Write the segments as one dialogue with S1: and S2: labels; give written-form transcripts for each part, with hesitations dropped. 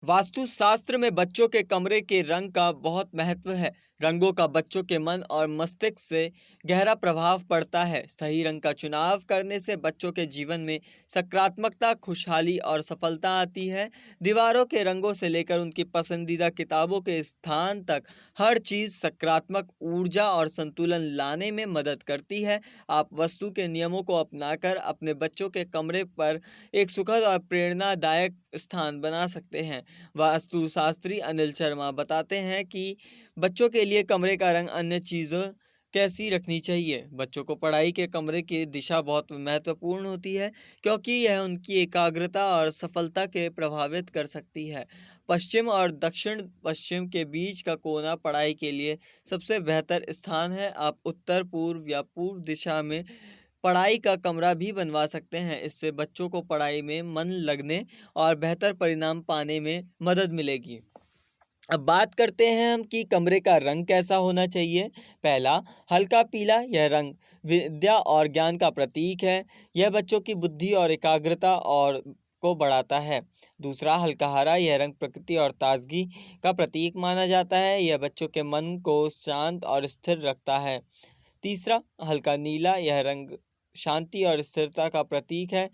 S1: वास्तुशास्त्र में बच्चों के कमरे के रंग का बहुत महत्व है। रंगों का बच्चों के मन और मस्तिष्क से गहरा प्रभाव पड़ता है। सही रंग का चुनाव करने से बच्चों के जीवन में सकारात्मकता, खुशहाली और सफलता आती है। दीवारों के रंगों से लेकर उनकी पसंदीदा किताबों के स्थान तक हर चीज़ सकारात्मक ऊर्जा और संतुलन लाने में मदद करती है। आप वास्तु के नियमों को अपनाकर अपने बच्चों के कमरे पर एक सुखद और प्रेरणादायक स्थान बना सकते हैं। वास्तुशास्त्री अनिल शर्मा बताते हैं कि बच्चों के लिए कमरे का रंग अन्य चीज़ों कैसी रखनी चाहिए। बच्चों को पढ़ाई के कमरे की दिशा बहुत महत्वपूर्ण होती है, क्योंकि यह उनकी एकाग्रता और सफलता के प्रभावित कर सकती है। पश्चिम और दक्षिण पश्चिम के बीच का कोना पढ़ाई के लिए सबसे बेहतर स्थान है। आप उत्तर पूर्व या पूर्व दिशा में पढ़ाई का कमरा भी बनवा सकते हैं। इससे बच्चों को पढ़ाई में मन लगने और बेहतर परिणाम पाने में मदद मिलेगी। अब बात करते हैं हम कि कमरे का रंग कैसा होना चाहिए। पहला, हल्का पीला। यह रंग विद्या और ज्ञान का प्रतीक है। यह बच्चों की बुद्धि और एकाग्रता और को बढ़ाता है। दूसरा, हल्का हरा। यह रंग प्रकृति और ताजगी का प्रतीक माना जाता है। यह बच्चों के मन को शांत और स्थिर रखता है। तीसरा, हल्का नीला। यह रंग शांति और स्थिरता का प्रतीक है।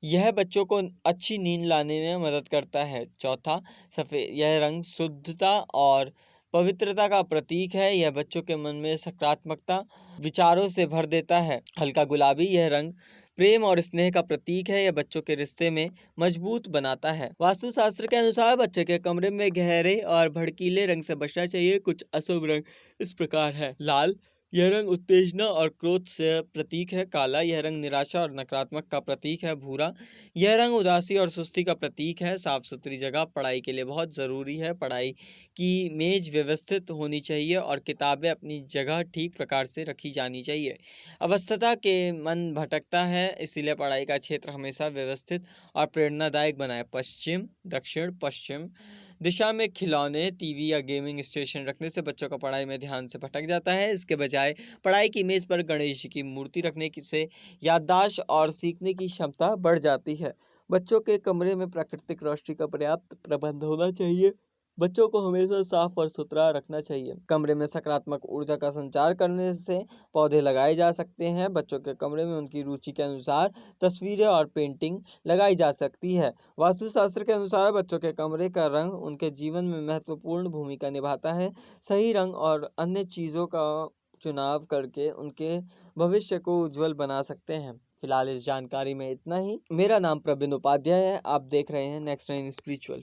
S1: यह बच्चों को अच्छी नींद लाने में मदद करता है। चौथा, सफ़ेद। यह रंग शुद्धता और पवित्रता का प्रतीक है। यह बच्चों के मन में सकारात्मकता विचारों से भर देता है। हल्का गुलाबी। यह रंग प्रेम और स्नेह का प्रतीक है। यह बच्चों के रिश्ते में मजबूत बनाता है। वास्तुशास्त्र के अनुसार बच्चे के कमरे में गहरे और भड़कीले रंग से बचना चाहिए। कुछ अशुभ रंग इस प्रकार है। लाल। यह रंग उत्तेजना और क्रोध से प्रतीक है। काला। यह रंग निराशा और नकारात्मक का प्रतीक है। भूरा। यह रंग उदासी और सुस्ती का प्रतीक है। साफ सुथरी जगह पढ़ाई के लिए बहुत ज़रूरी है। पढ़ाई की मेज व्यवस्थित होनी चाहिए और किताबें अपनी जगह ठीक प्रकार से रखी जानी चाहिए। अवस्था के मन भटकता है, इसीलिए पढ़ाई का क्षेत्र हमेशा व्यवस्थित और प्रेरणादायक बनाए। पश्चिम, दक्षिण पश्चिम दिशा में खिलौने, टीवी या गेमिंग स्टेशन रखने से बच्चों का पढ़ाई में ध्यान से भटक जाता है। इसके बजाय पढ़ाई की मेज़ पर गणेश जी की मूर्ति रखने से याददाश्त और सीखने की क्षमता बढ़ जाती है। बच्चों के कमरे में प्राकृतिक रोशनी का पर्याप्त प्रबंध होना चाहिए। बच्चों को हमेशा साफ और सुथरा रखना चाहिए। कमरे में सकारात्मक ऊर्जा का संचार करने से पौधे लगाए जा सकते हैं। बच्चों के कमरे में उनकी रुचि के अनुसार तस्वीरें और पेंटिंग लगाई जा सकती है। वास्तुशास्त्र के अनुसार बच्चों के कमरे का रंग उनके जीवन में महत्वपूर्ण भूमिका निभाता है। सही रंग और अन्य चीज़ों का चुनाव करके उनके भविष्य को उज्जवल बना सकते हैं। फिलहाल इस जानकारी में इतना ही। मेरा नाम प्रवीण उपाध्याय है। आप देख रहे हैं नेक्स्ट नाइन स्पिरिचुअल।